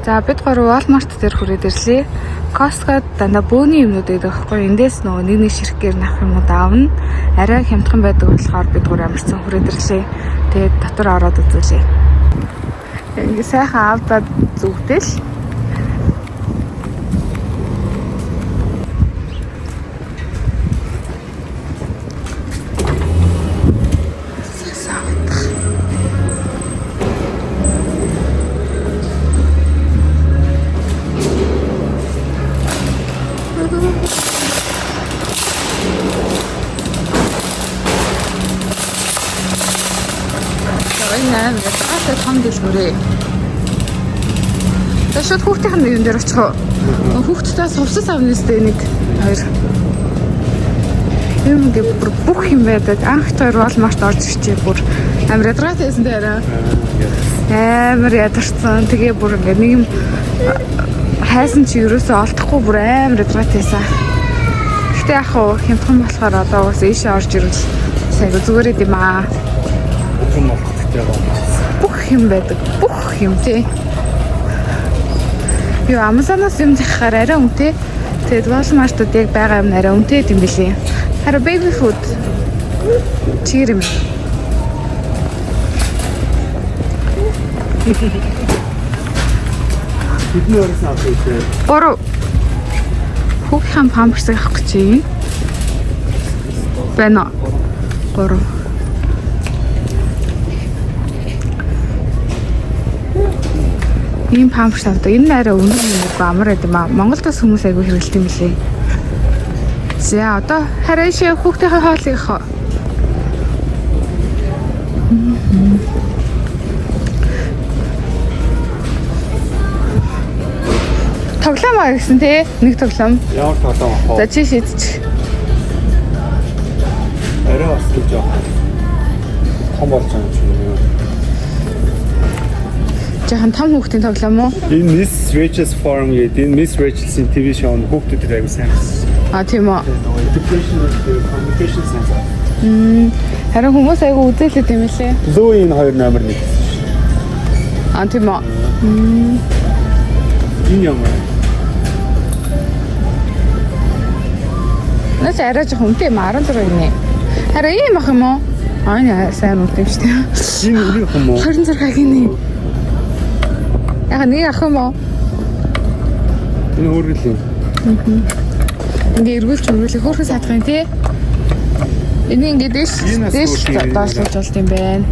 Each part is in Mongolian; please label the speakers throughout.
Speaker 1: За бид гурав Walmart дээр хүрээд ирлээ. Costco-д дандаа бөөний юмнууд байдаг байхгүй. Эндээс нөгөө нэг ширхгээр нах юмнууд аавна. Арай хямдхан байдаг болохоор бид гурав амарсан хүрээд ирлээ. Тэгээд дотор ороод үзүүлээ. Ингээ сайхан авдаад зүгтэл. Ятгаатай том дэлгүүрээ. Тэгээд шууд хүүхдийн нэгэн дээр очих уу? Хүүхдтэй совсос авна сте нэг хоёр. Юм ингээ бүх юм байдаг. Анх хоёр Walmart орж ирчээ бүр амар ядгаатай байсан дээр. Амар ядарсан. Тэгээ бүр ингээ нэг юм хайсан чи ерөөсөө олдохгүй бүр амар ядгаатайсан. Гэтэ яг хуу хямдхан болохоор одоо бас ийшээ орж ирвэл сайг зүгээр юм аа. Бүх юм байдаг. Бүх юм тий. Юу Amazon-аас юм захаар арай үнэтэй. Тэгээд Walmart-д яг байгаа юм арай үнэтэй юм билий. Харин baby food чир юм.
Speaker 2: Бидний өрөөс авах юм.
Speaker 1: Гурав. Хүүхэн памперсыг авах гэж юм. Бэнэ. Гурав. Ийм памперс авдаг. Энэ арай өндөр юм амар байд юм аа. Монголд бас хүмүүс айгүй хэрэглэдэг юм билээ. За одоо харин шээ хүүхдийн хоолыг хаа. Тоглоом аа гэсэн тий. Нэг тоглоом.
Speaker 2: Ямар тоглоом авах вэ?
Speaker 1: За чи шийдчих.
Speaker 2: Арай бас гэж яах. Том болж байгаа юм чинь.
Speaker 1: Жахан том хүүхдийн тоглоом уу?
Speaker 2: Энэ Miss Rachel's Farm гэдэг энэ Miss Rachel's-ийн TV show-н хүүхдүүд аягүй сайн.
Speaker 1: А тийм үү.
Speaker 2: Education and communication science.
Speaker 1: Харин хүмүүс айгүй үзээлээд юм лээ.
Speaker 2: Louis энэ хоёр номер 1.
Speaker 1: А тийм үү.
Speaker 2: Энэ ямар?
Speaker 1: Нас арай жоо хүнтэй 16 гинэ. Харин ийм ах юм уу? Аа яа сайн үт юм шүү дээ.
Speaker 2: Энэ үгүй юм уу?
Speaker 1: 26 гинэ. Яг нэг ах юм уу?
Speaker 2: Энэ өөргөл юм.
Speaker 1: Ингээ эргүүлж өргүүлэх хөөрхөн саадах юм тий. Энэ ингээ дээш доошлуулж болт юм байна.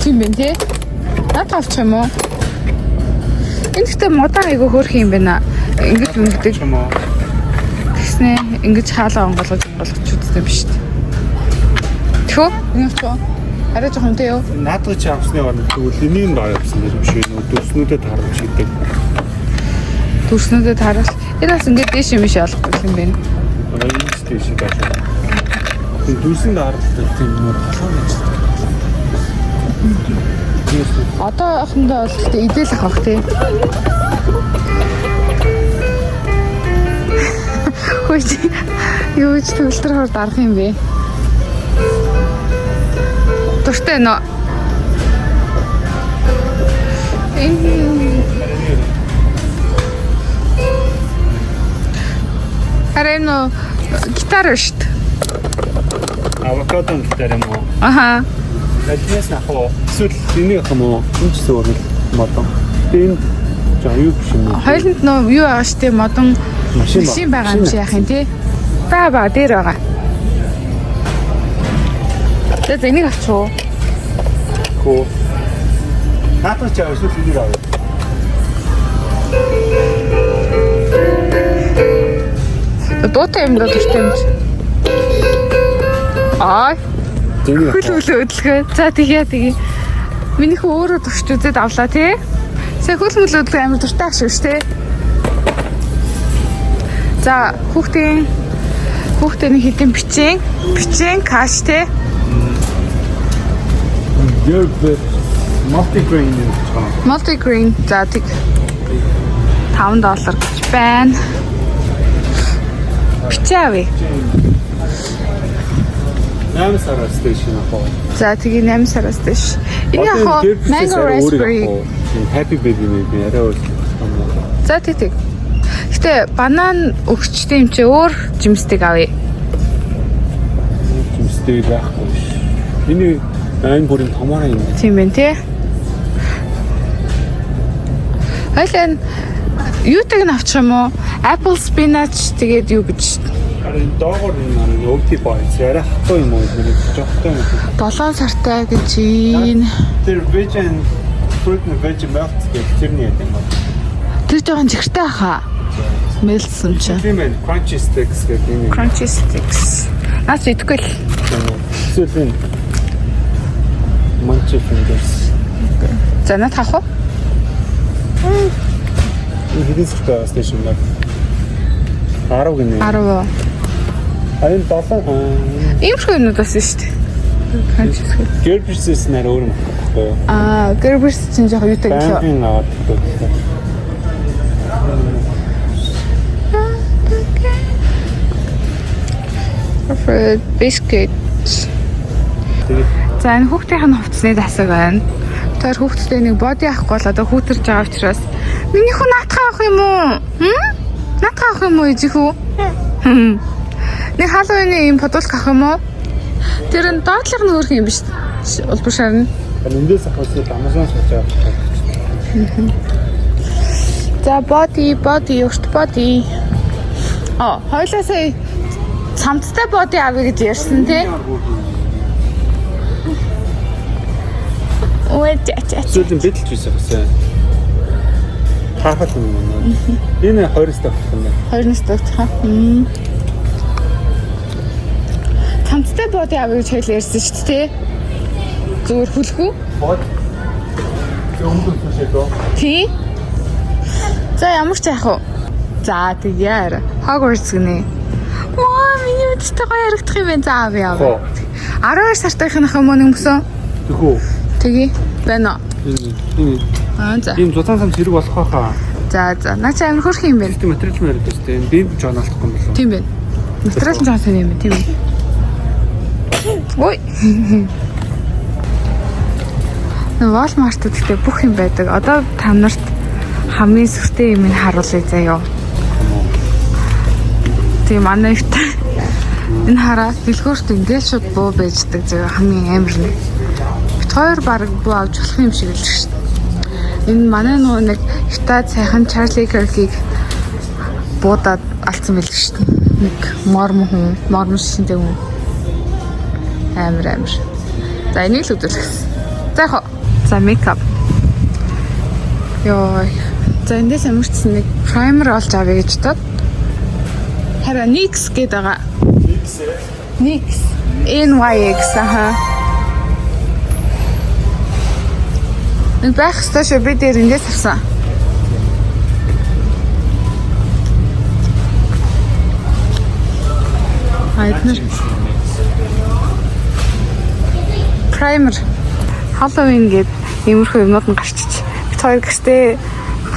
Speaker 1: Тийм бэ тий. Наад авчих юм уу? Энэ гэхдээ модаа айгүй хөөрх юм байна. Ингэж үнэдэг
Speaker 2: юм уу?
Speaker 1: Тэснэ ингэж хаалаа онголгож үзсэн биш үү? Тхөө энэ авчих. Арай жоохон үнэтэй юу?
Speaker 2: Наадах чи авсны орнд тэгвэл энийг нь авсан юм шиг нөө дүрснүүдэд харуулж шийдэг.
Speaker 1: Дүрснүүдэд харуул. Энэ бас ингэ дээш юм шиг ойлгохгүй юм байна.
Speaker 2: Энэ ч тийм шиг байна. Тэг дүрсэнд харуулдаг тийм нөр толгой гэж.
Speaker 1: Одоо охиндоо бол гэхдээ идэл авах тий. Хөөж юу ч төлтөр хор дарах юм бэ? Дуртай нөө. Харин гитар шүү дээ.
Speaker 2: Авокадо гитар юм уу?
Speaker 1: Аха.
Speaker 2: Тэднээс нахаа. Эсвэл энийг ах юм уу? Энэ ч зөвхөн модон. Энэ жаа юу биш юм.
Speaker 1: Хоёуланд нөө юу байгаа шүү дээ модон машин байгаа юм шиг яах юм тий. Баа дээр байгаа. Тэгээд энийг авчихуу.
Speaker 2: Хөө. Наадах чи авах энийг авах.
Speaker 1: Дуутай юм даа дуртай юм чи. Аа. Хөл өдлгөө. За тэгээ. Минийх өөрөө турш үзээд авлаа тий. Сая хөл өдлгөө амар дуртай ах шүү дээ. За хүүхдийн хэдийн бичэн каш тий. Multigrain за тэг $5 гэж байна. Бичээвэ.
Speaker 2: 8 сараас дэшин ахоо.
Speaker 1: За тэгээ 8 сараас дэш. Энэ яг mango raspberry
Speaker 2: happy baby maybe арай өөр.
Speaker 1: За тэг. Гэтэ банан өгчтэй юм чи өөр жимсдэг авъя.
Speaker 2: Жимсдэг байхгүй. Энэ айн бүрийн томоор юм.
Speaker 1: Тийм байх тий. Хайлан юутыг нь авчих юм уу? Apple spinach тэгээд юу гэж
Speaker 2: Харин доогоор энэ өвти байц арай хатуу юм уу нэр жоохтой юм.
Speaker 1: 7 сартай гэж ийн.
Speaker 2: Тэр veg and fruit and veg melt гэх тэрний яд юм байна.
Speaker 1: Тэр жоохон зэгтэй хаа. Мэлсэн чи.
Speaker 2: Тийм ээ, crunchy sticks гэх юм.
Speaker 1: Crunchy sticks. Наас идэхгүй л.
Speaker 2: Эсвэл munch fingers.
Speaker 1: За над хах уу?
Speaker 2: Энэ хэдийн сартай station баг. 10 гинэ.
Speaker 1: 10.
Speaker 2: Харин 7
Speaker 1: Ийм шиг юмуд бас шүү дээ. Crunchy sticks.
Speaker 2: Gerber's нэр өөр юм байна.
Speaker 1: Аа, Gerber's чинь жоохон юутай гэлээ.
Speaker 2: Бамбин аваад гэдэг.
Speaker 1: Fruit biscuits. За энэ хүүхдийн хувцсны засаг байна. Тэр хүүхдтэй нэг боди авахгүй бол одоо хүүтэрж байгаа учраас миний хүн наатах авах юм уу? Наатах авах юм уу ижихүү? Нэг Halloween-ийн юм подуулах авах юм уу? Тэр нь доотлох нь өөрх юм биш. Улбар шарна.
Speaker 2: Эндээс ахвал Amazon сууж байгаа.
Speaker 1: За боди өрт боди. Хойлоо сая цамцтай боди авъя гэж ярьсан тий. Ой чаа.
Speaker 2: Зүйлэн бэлж байсан гэсэн. Хаахад юм. Энэ 20 сток юм байна.
Speaker 1: 20 сток хаа. Цамцтай боди авъя гэж хэлсэн ярьсан шүү дээ. Зүгээр хүлхүү.
Speaker 2: Бод. Өмгөн төшөөгөө.
Speaker 1: Тий. За ямар ч яах вэ? За тэгье. Hogwarts гинэ. Маа миний үстэй гоё харагдах юм байна. За авъя. 12 сартынхнах юм уу нэмсэн?
Speaker 2: Тэгүү.
Speaker 1: Тэгье. Байна.
Speaker 2: Энэ.
Speaker 1: За.
Speaker 2: Ийм зузаан сам зэрэг болох байхаа.
Speaker 1: За. Наа чи амар хөрх юм байна.
Speaker 2: Тийм материал мэрэг төстэй. Би жоон алдахгүй юм болов.
Speaker 1: Тийм байна. Материал нь жоон сайн юм байна. Тийм үү? Ой. Walmart гэхдээ бүх юм байдаг. Одоо та нарт хамгийн сүртэй юм харуулъя заяа. Тийм манай ихтэй. Энэ хараа дэлгүүрт ингээл шууд буу байждаг заяа хамгийн амар нэг. Бит хоёр баг буу авч болох юм шиг л шүү дээ. Энэ манай нөгөө нэг Итад сайхан Charlie Kirk-ийг буудаад алдсан байл шүү дээ. Нэг морм шинтэй хүн. Амар. За энийг л үзүүлэх. За яах вэ? За makeup. Йоо. За эндээс амарчсан нэг primer олж авъя гэж бодоод. Хараа NYX гэдэг байгаа. NYX. NYX аа. Нэг байх ёстой шүү би дээр эндээс авсан. Хайднер. Primer. Halloween гээд иймэрхүү юмнууд нь гарчиж. Бид хоёр гэстэй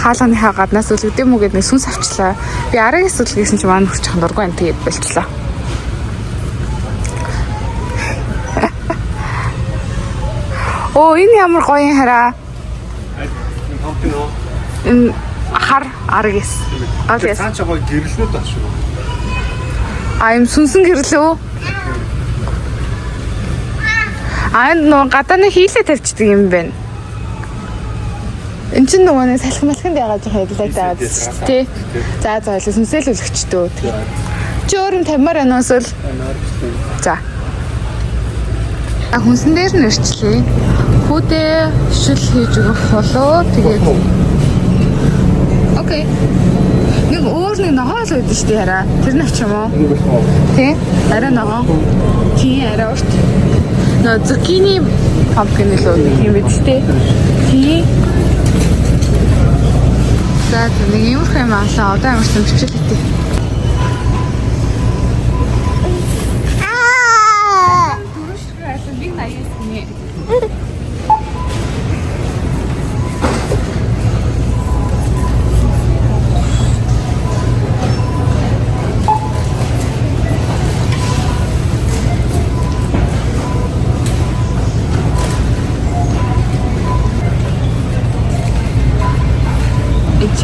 Speaker 1: хаалганыхаа гаднаас үлгэдэм үү гэд нэг сүнс авчлаа. Би араас үлгэсэн чинь маань хурцхан дургүй юм тэгээд болчлаа. Оо энэ ямар гоё юм хараа. Энэ хар аргис. Авьяас.
Speaker 2: Цаан ч гоё гэрлэнүүд байна шүү.
Speaker 1: Юм сүнсэн гэрлөө. Нөө гадааны хийлээ тавьчихдаг юм байна. Энд чинь нөгөө нэг салхи малхинд ягаад жоохон ялаад байгаа шүү дээ. За ойлоо сүнсэлүүлэгчдөө. Чи өөр юм тамаар байна уу эсвэл? За. Хүнсэн дээр нь ирчлээ. Хүүдээ шил хийж өгөх болоо тэгээд. Окей. Нэг өөр нэг ногоо л үүдэн шүү дээ хараа. Тэр нь авчих юм уу? Тий. Арай ногоо. Тий арай урт. Нөө zucchini pumpkin л юм биз дээ. Тий. За нэг юм хэм авлаа. Одоо ямар ч юм бичлээ тий.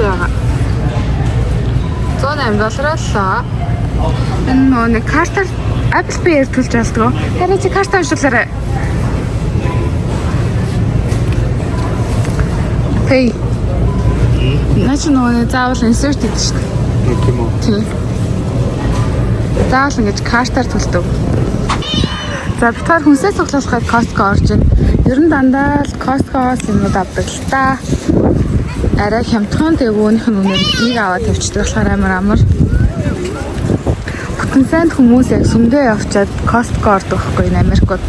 Speaker 1: байгаа. $108 энэ нэг картаар Apple Pay-ээр төлж болдгоо. Харин чи карт авчлаарай. Pay. Наач нөгөө заавал insert гэдэг шүү дээ.
Speaker 2: Тийм үү.
Speaker 1: Тийм. Заавал ингэж картаар төлдөг. За битгаар хүнсээ цуглуулахад Costco орж ийн. Ер нь дандаа л Costco-оос юмуд авдаг л та. Арай хямдхан тэг өөнийх нь үнээр нэг аваад тавьчихдаг болохоор амар. Бүтэн сайд хүмүүс яг сүмдээ явчаад Costco ордог байхгүй энэ Америкт.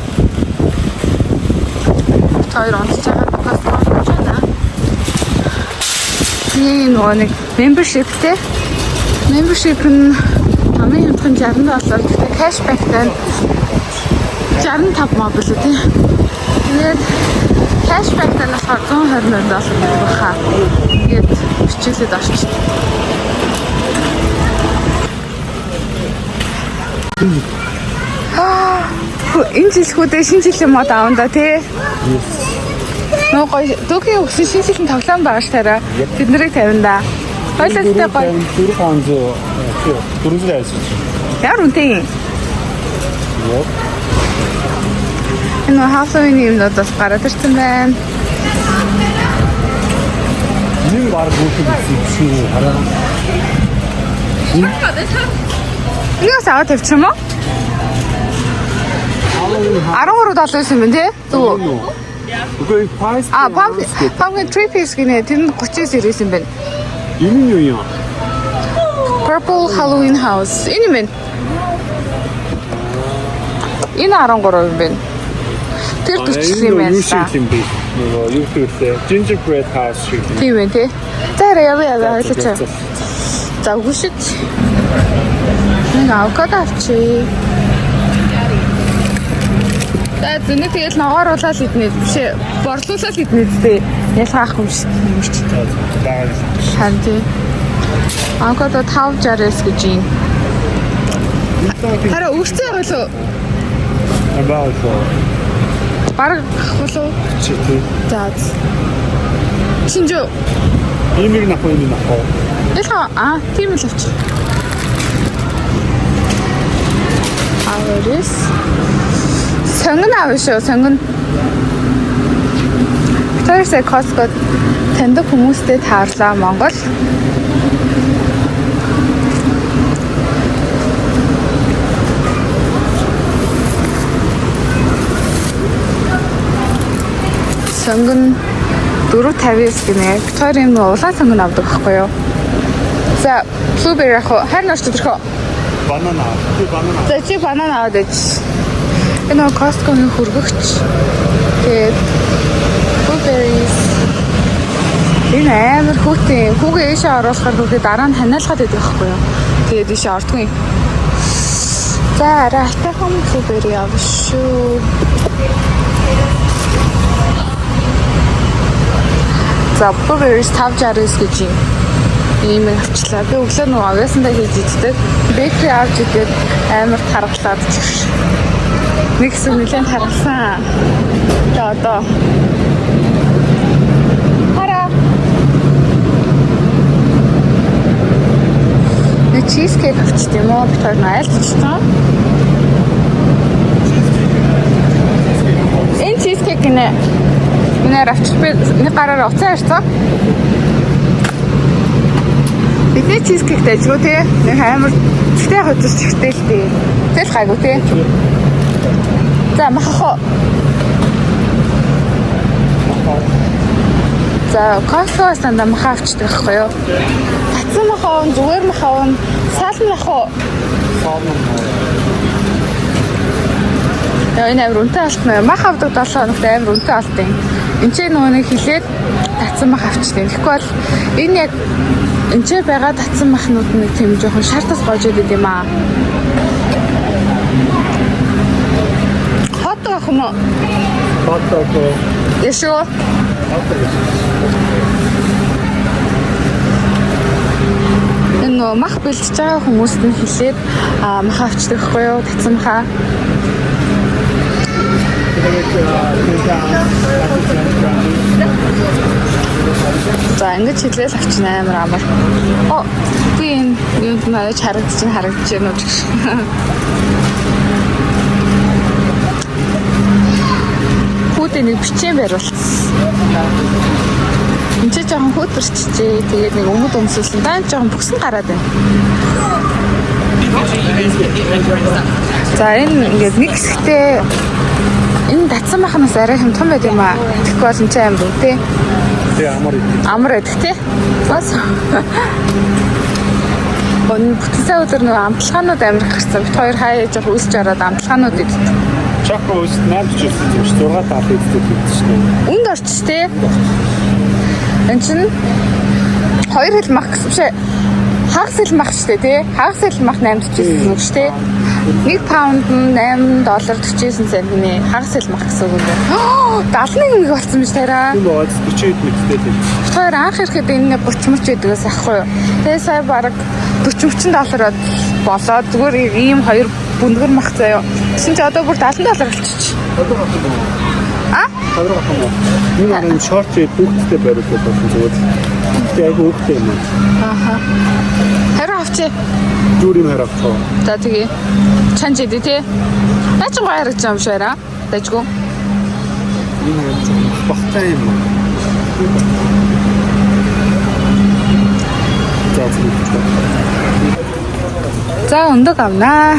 Speaker 1: Хоёр онцож байгаа Costco орж байна. Тийм нөгөө нэг membershipтэй. Membership нь хамгийн хямдхан $60. Гэхдээ cashback-тай 65 маа билүү тий. Тэгээд cashback-тай нь $128 баха. Тэгээд бичүүлээд орчих. Энэ жил хүүдээ шинэ жилийн мод аавна тий. Нөө гоё дүүгийн өгсөн шинэ жилийн тоглоом байгаа ш тараа. Бид нарыг тавина да. Хойлоотой гоё.
Speaker 2: 400 айсч.
Speaker 1: Яар үнтэй.
Speaker 2: Йоо.
Speaker 1: Энэ Halloween юмнууд бас гараад ирсэн байна.
Speaker 2: Нэг баг бүхэн шиг хараа.
Speaker 1: Юу саад тавьчих юм уу? 13.79 юм тий? Зүг.
Speaker 2: Үгүй price.
Speaker 1: Pumpkin 3 piece гинэ тэр нь 39.90 юм байна.
Speaker 2: Энэ юу юм?
Speaker 1: Purple Halloween House. Энэ юм байна. Энэ 13 юм байна. Тэр 40 юм байна.
Speaker 2: Юу гэвэл gingerbread house шиг.
Speaker 1: Тийм ээ тий. За яа хэлээч. За үгүйшээ. Нэг авокадо авчи. За зөний тэгэл ногооруулаад иднэ бишээ. Борлуулаад иднэ дээ. Ялгаахгүй юм шиг. Харин тий. Авокадо 5.69 гэж юм. Хараа өрцөө болов.
Speaker 2: About
Speaker 1: Бараг болов.
Speaker 2: читэй.
Speaker 1: За. Шинжөө.
Speaker 2: Имийг нахуу.
Speaker 1: Ялгаа тийм л авчих. Авэрс. Сонгон аваа шүү, сонгон. Тэрсээ Costco таньдаг хүмүүстэй таарлаа Монгол. Сонгон 4.50 гинэ. Тэр юм улаан сонгон авдаг байхгүй юу? За, blueberry ах уу? Харин орч төрхөө.
Speaker 2: Банана.
Speaker 1: За чи банана аваад ич. Энэ Costco-ны хөргөгч. Тэгээд blueberries. Энэ амар хүүтэй. Хүүгээ ийшээ оруулахаар хүүгээ дараа нь ханиалгаад байдаг байхгүй юу? Тэгээд ийшээ ордгүй. За арай айтайхан blueberry авах шүү. За blueberries 5.69 гэж юм. Ийм авчлаа. Би өглөө нөгөө авьяасандаа хийж иддэг. Бэкри авч идээд амар тархлаад чих. Нэг хэсэг нэлээд тархсан. За одоо. Хараа. Нэг чизкейк авчих юм уу? Би тэр айлтчихсан. Энэ чизкейк нэ. Минь авчих би нэг гараар уцаа ярьцгаа. Бидний чизкейк дайжгүй тий. Нэг амар цэцтэй хөдөлж чихтэй л тий. Тэл гайгүй тий. За махах. За Costco станда махаа авчдаг байхгүй юу? Татсан махаа, зүгээр махаа, салман махаа. Яа энэ амар үнэтэй алтна. Мах авдаг 7 хоногт амар үнэтэй алтын. Энд чинь нөгөө нэг хилээд татсан мах авчдаг. Тэгэхгүй бол энэ яг энэ ч байгаа татсан махнууд нэг тийм жоохон шаардас гоожод идэв юм аа. Хот ах юм уу? Яшоо. Энэ мах бэлдэж байгаа хүмүүст нь хилээд мах авчдаг байхгүй юу? Татсан махаа. За ингэж хэлээл авчин амар амар. Би энэ юунд наваж харагдаж байна уу гэх шиг. Хүүдээ нэг бичэн бариулсан. Энд ч жоохон хөөдөрчжээ. Тэгээд нэг өмд өмсөлсөн. Даан жоохон бүксэн гараад байна. За энэ ингээд нэг хэсэгтээ энэ татсан махнаас арай хэм том байт юм аа. Тэгэхгүй бол энэ амар үнэтэй.
Speaker 2: Тэгээ
Speaker 1: амар байдаг тий. Бас өнө бүтэнсээ өдөр нэг амтлагаанууд амир гарсан. Бид хоёр хаяа яж үүсэж ороод амтлагаанууд идэх.
Speaker 2: Чако ус наадч ирсэн юм шиг 6 7 идэх шүү дээ.
Speaker 1: Үнд орч тий. Энд чинь 2 хэл мах гэсэн биш. Хагас хэл мах шүү дээ тий. Хагас хэл мах 8 ч гэсэн үг шүү дээ. 1 паунд нь $8.49 хагас хэл мах гэсэн үг юм байна. 71 болсон биш тараа.
Speaker 2: Тийм бод 40 мэдтэй тийм.
Speaker 1: Тэр анх ирэхэд энэ 30 мөрч байдгаас ахгүй юу. Тэгээ сая бараг $40 болоод зүгээр ийм 2 бүндгэр мах заяа. Гэсэн чи одоо бүр $70 болчих.
Speaker 2: Хавраа хам уу. Энэ нэг шорт бүгдтэй бариулаад болсон зүгээр. Тэгээ айгу өгтэй юм.
Speaker 1: Аха. Харин авчи.
Speaker 2: Зүрийн харагдсан.
Speaker 1: За тэгээ. Чанж идэ тий. Наач гоё харагдаж юм шаараа. Дайжгүй.
Speaker 2: Энэ нэг багтаа юм.
Speaker 1: За өндөг авнаа.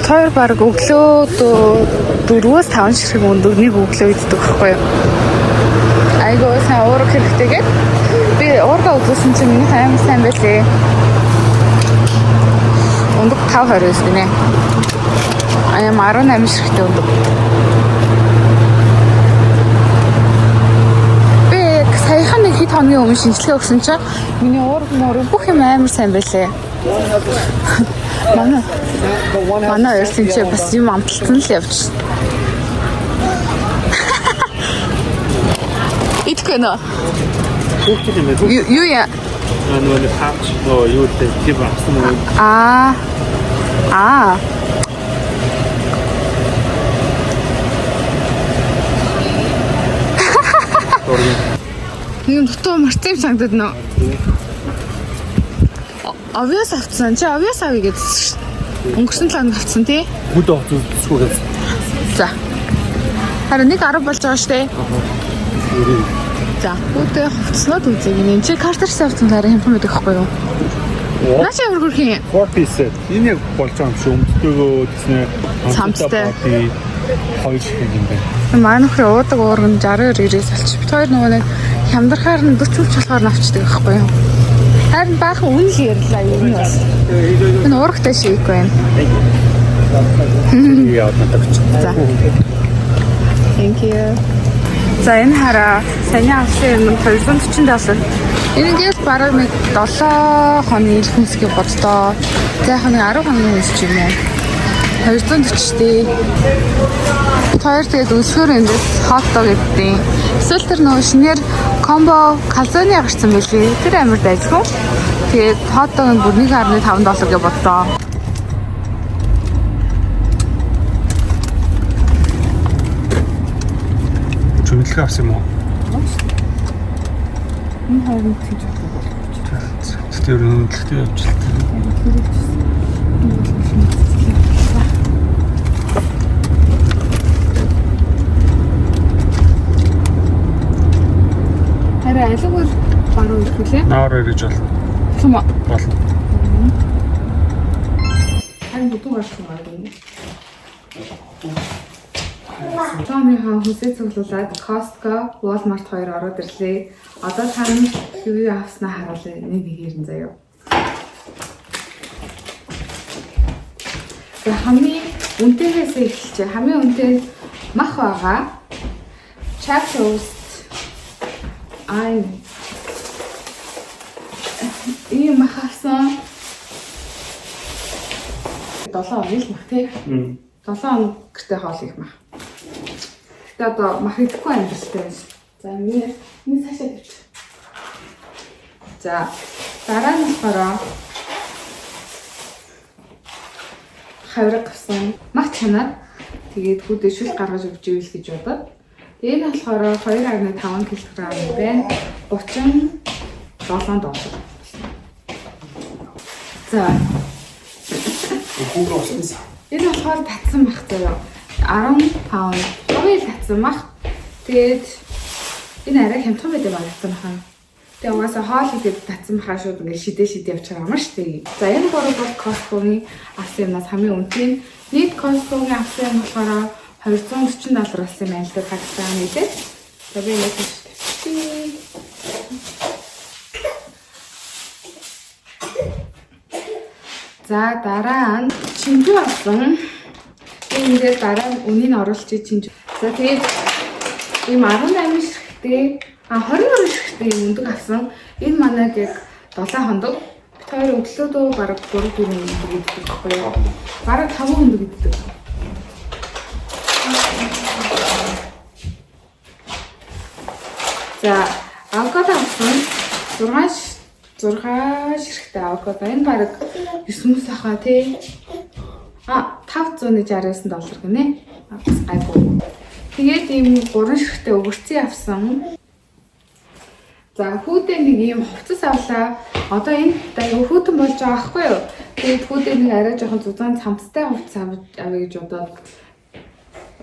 Speaker 1: Хоёр баг өглөө 4-5 ширхэг өндөгнийг өглөө иддэг байхгүй юу? Айгуу сайн уурах хэрэгтэйгээд би уурга өглөөсөн чинь миний амар сайн байлээ. Өндөг 5:29 гинэ. Аяам 18 ширхэгтэй өндөг. Би саяхан нэг хэд хоногийн өмнө шинжилгээ өгсөн чинь миний уурга бүх юм амар сайн байлээ. Манай өрсөн чи бас юм амталтсан л явж. Итгэн үү? Юу яа?
Speaker 2: Нэг хаач юу тийм авсан уу?
Speaker 1: Нэг дутуу марцсан санагдаад нөө. Авьяас авцсан чи авьяас авъя гэсэн шүү. Өнгөрсөн талаар авцсан тий.
Speaker 2: Бүд авцсан гэсэн.
Speaker 1: За. Харин 1:10 болж байгаа шүү дээ. За, бүдээ авцснаад үзье. Энд чи картерс авцсан дараа хэмпэн байдаг байхгүй юу? Наач ямар хөрх юм?
Speaker 2: 4 piece. Энэ яг болж байгаа юм шиг өмдөгөө гэснээр
Speaker 1: цамцтай
Speaker 2: 2 шиг юм байна.
Speaker 1: Манай нөхөр уудаг уурган 60-90-ээс олчих. Бид хоёр нөгөө нэг хямдрахаар нь 40 болохоор навчдаг байхгүй юу? Харин баахан үн л ярьлаа юм бас. Энэ уургатай шиг байна.
Speaker 2: Яа надагч.
Speaker 1: За. Thank you. За энэ хараа саяны авсан юм $240. Энэ ингээд бараг нэг 7 хоногийн хүнсгээ боддоо. За яг нэг 10 хоногийн хүнс ч юм уу. $240 дээ. Тэр тэгээд өсгөр эндээс hot dog гэдээ. Эсвэл тэр нөгөө шинээр комбо калзоны гарсан байлээ. Тэр амар дайжгүй. Тэгээд hot dog нь бүр $1.5 гэж боддоо.
Speaker 2: Чүмэлэг авсан юм уу?
Speaker 1: Энэ хоёрын тийж байна.
Speaker 2: Тэр өнөдлөлтөө явуулчихлаа. Харин алигвар баруун ирэхлээ. Наар ирэж болно.
Speaker 1: Юм уу?
Speaker 2: Болно.
Speaker 1: Харин дутуу гарсан байна. Томихон хүсээ цуглуулад Costco, Walmart хоёр ороод ирлээ. Одоо тань юу авснаа харуулъя. Нэг хэрэн заяа. За хамгийн үнэтэйгээс эхэлчихэ. Хамгийн үнэтэй мах байгаа. Chap toast. Ийм мах авсан. 7 хоног л мах тий. 7 хоног гэртээ хоол их мах. Тэгээд одоо мах идэхгүй амьдралтай байсан. За миний цаашаа тавьчих. За дараа нь болохоор хавраг гасан мах чанаад тэгээд хүүдээ шүл гаргаж өгч ивэл гэж бодоод. Тэгээд энэ болохоор 2.5 кг юм байна. $37. За.
Speaker 2: Хүүгээ уснаа.
Speaker 1: Энэ болохоор татсан байх заяа. 10 паунд. Гоё татсан байх. Тэгээд энэ арай хямдхан байдаг багтсан хаа. Тэгээ угаасаа хоол идэв татсан бахаа шууд ингээд шидээ явчихаар амар штэ. За энэ гурав бол Costco-гийн авсан юмнаас хамгийн үнэтэй. Нийт Costco-гийн авсан юм болохоор $240 болсон юм байна л да тагсан нийлээ. За би яг тийм. За дараа нь чинжүү авсан. Энэ дээр дараа нь үнийг оруулж чинжүү. За тэгээд ийм 18 ширхтээ 22 ширхтээ юм өндөг авсан. Энэ манайг яг 7 хондог. Бид хоёр өглөөдөө бараг 4 өндөг иддэг байхгүй юу? Бараг 5 өндөг иддэг. За авокадо авсан. 6 ширхтээ авокадо. Энэ бараг 9 сахаа тий. $569 гинэ. Айгуу. Тэгээд ийм 3 ширхтээ өгөрцөө авсан. За хүүдээ нэг ийм хувцас авлаа. Одоо энэ аюу хүүтэн болж байгаа байхгүй юу? Тэгээд хүүдээ нэг арай жоохон зузаан цамцтай хувцас авъя гэж бодоод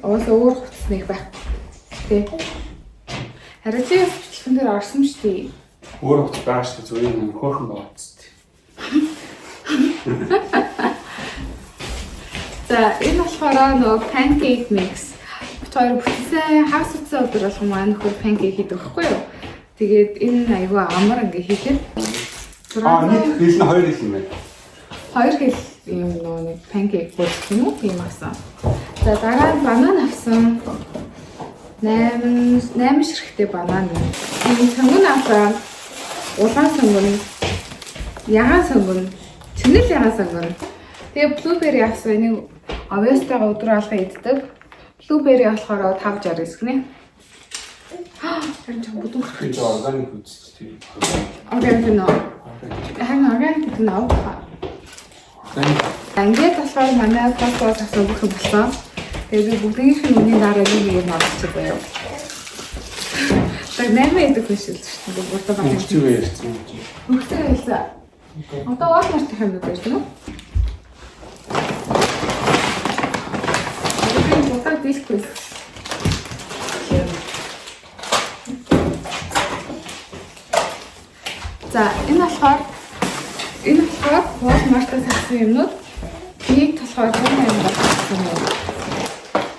Speaker 1: уус өөр хувцас нэг байх. Тэ. Харин чи бичлэгэн дээр орсон шүү дээ.
Speaker 2: Өөр хувцас байгаа шүү дээ. Зүгээр нэг хөөрхөн байгаа ч дээ.
Speaker 1: За энэ болохоор нөгөө pancake mix. Тэр бүтсэн хагас утсан өдөр болгоо маань нөхөр pancake хийдэг байхгүй юу? Тэгээд энэ айгүй амар ингээ хийхэд.
Speaker 2: Нэг хэл нь 2 хэл юм байна.
Speaker 1: 2 хэл юм нөгөө нэг pancake болох юм уу? Тийм асан. За дараа нь банан авсан. 8 ширхтээ банан. Энэ сонгон авсан. Улаан сонгон. Ягаан сонгон. Чинэл ягаан сонгон. Тэгээ blueberry авсан. Энийг авьяастайгаа өдрөө алга иддэг. Blueberry болохоор 569 гинэ. Харин ч будуу
Speaker 2: Би ч органик үзтээ.
Speaker 1: органик нөө. Харин органик нөө. Ингээд болохоор манай Costco-с авсан бүх юм болсон. Тэгээд би бүгдийнх нь үнийн дараа нэг юм авчихсан байв. Тэр нэмээ идэх биш л шүү дээ. Бүртээ багт.
Speaker 2: Хөвчөө ярьсан юм чи.
Speaker 1: Хөвчөө ярьсан. Одоо Walmart гэх юм уу гэж тийм үү? Бүгд дийлэхгүй. За энэ болохоор Walmart-аас авсан юмнууд нэг болохоор $180 авсан юм.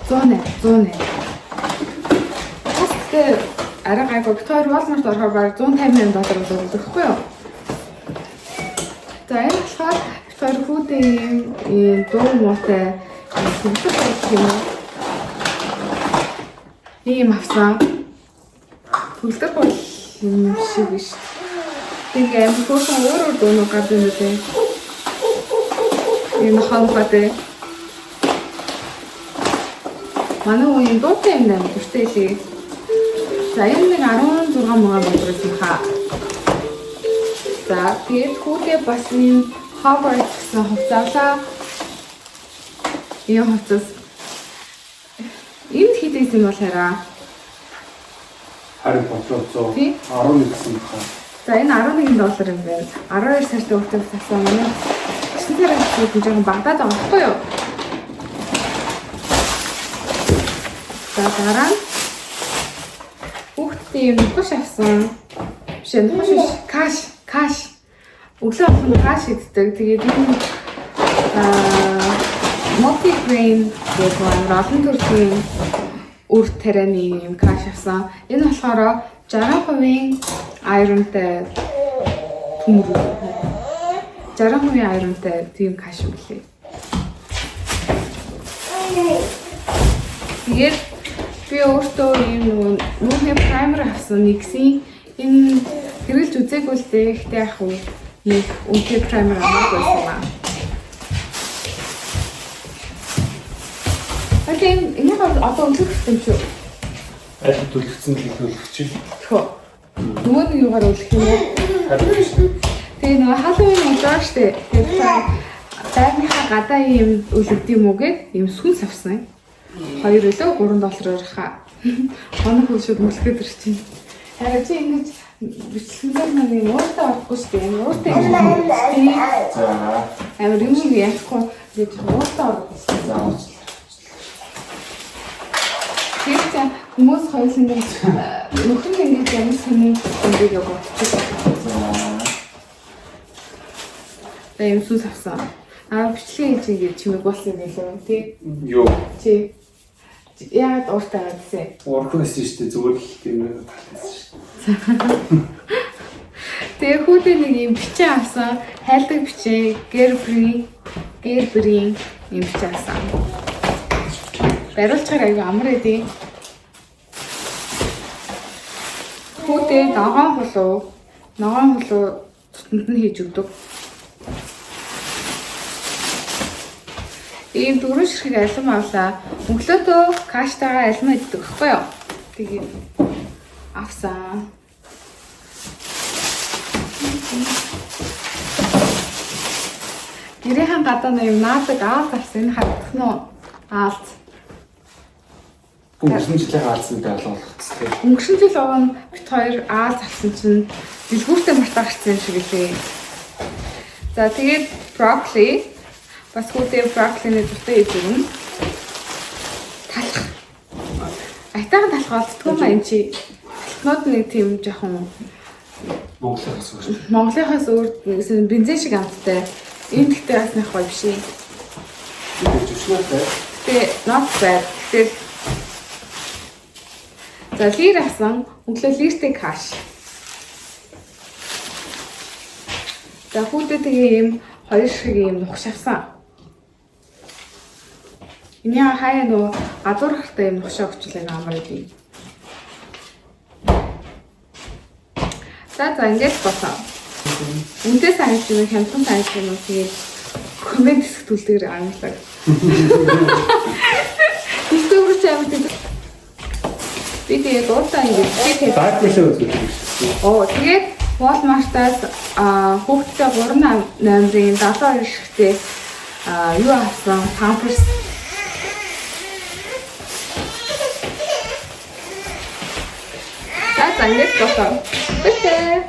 Speaker 1: 100. Тэстэй арай гайгүй Victor Walmart орохоор бараг $158 болдог гэхгүй юу? За энэ болохоор Victor хүүдээ дуу муутай төгсөх юм. Ийм авсан. Төгсөх бол юм шиг биш. Тэгээ амтхан өөр дуунууд гадаг нүдээ. Энэ хангатай. Манай үеийн дуутай юм даа бүртээ лээ. За энэ нэг 16 мянга доллар юм хаа. За тэгээд хүүгээ бас энэ Harvard гэсэн хувцаалаа. Энэ хувцас энд хийдэг юм бол хараа.
Speaker 2: Харин бодлоо 11 гэсэн хаа.
Speaker 1: За энэ $11 юм байна. 12 сартай хүүхдээ авсан манай 9 сарын хүүхдээ жоохон багдаад байгаа байхгүй юу? За дараа нь хүүхдээ юм нөхөш авсан. Биш нөхөш биш. Каш. Өглөө болгон каш иддэг. Тэгээд энэ multi-grain гэх юм олон төрлийн үр тарианы юм каш авсан. Энэ болохоор 60% ironтай төмөр. 60% ironтай тийм каш юм билээ. Тэгээд би өөртөө ийм нүхний праймер авсан нэгсэн. Энэ хэрэглэж үзээгүй л дээ. Ихтэй яг уу нэг үнэтэй праймер аваад байсан юм аа. Окей, энэ одоо өглөө гэсэн шүү.
Speaker 2: Аль төлөвлөсөн төлөвлөгч.
Speaker 1: Тхөө. Нөгөө нэг юугаар өглөх юм уу? Тэгээ нөгөө Halloween удаа штэ. Тэгээд байрныхаа гадаа ийм өлөгд юм уу гэд ийм сүнс авсан. $2 $3 хаа. Оног хөл шууд мөлхөд ирчихин. Харин чи ингэж бичлэгээр нэг ууртаа авахгүй шүү дээ. Ууртаа.
Speaker 2: За.
Speaker 1: Амар юм яахгүй гэж ууртаа авахгүй. Тэгээд хүмүүс хоёулын нөхөн ингэж ямар сони ингэж явуулчих. За юм сүс авсан. Бичлэг хийж ингэж чимэг болсон юм лээ тий.
Speaker 2: Юу?
Speaker 1: Чи яагаад ууртаа авсан?
Speaker 2: Уурхаас шүү дээ зүгээр л тийм талаас шүү.
Speaker 1: Тэгээ хүүтэй нэг юм бичээ авсан. Хайлдаг бичээ, гербрийн юм бичээ авсан. Бариулчаар аягүй амар эдий. Хүүтэй ногоон хулуу тутанд нь хийж өгдөг. Ийм дөрвөн ширхэг алим авлаа. Өглөөдөө каштагаа алим иддэг байхгүй юу? Тэгээд авсан. Гэрийн гадаа нэг наадаг аалт авсан. Энэ харагдах нь аалт.
Speaker 2: Өнгөрсөн жилийн хаалцсан байлгах хэрэгтэй.
Speaker 1: Өнгөрсөн жил овон бит хоёр аалт авсан чинь дэлгүүртээ мартаа гарсан юм шиг лээ. За тэгээд брокколи бас хүүтэй брокколины дуртай хийж өгнө. Талах. Айтайхан талах болтгүй маа юм чи. Талхнууд нэг тийм жоохон Монголынхаас өөр бензин шиг амттай. Энэ гэхдээ бас нэг гоё биш ээ.
Speaker 2: Тэгээд зөвшөөрөлтэй.
Speaker 1: Тэгээ not bad. Тэгээ за лир асан өглөө лиртэй каш. За хүүтэй тэгээ ийм хоёр шиг ийм нухш авсан. Эний хаяа нөгөө гадуур хартай ийм нухшаа өгчлээ амар идэв. За ингэж болсон. Үнтэй сайн юм хямдхан сайн юм тэгээд коммент хэсгүүлдэгэр амлаа. Историч амт. Би тэгээд дуртай ингэж
Speaker 2: Баадлаа үзүүлдэг.
Speaker 1: Оо тэгээд Walmart-аас хүүхдтэй 3 номерын 72 шигтэй юу авсан? Pampers. За ингэж болсон. Бэтээ.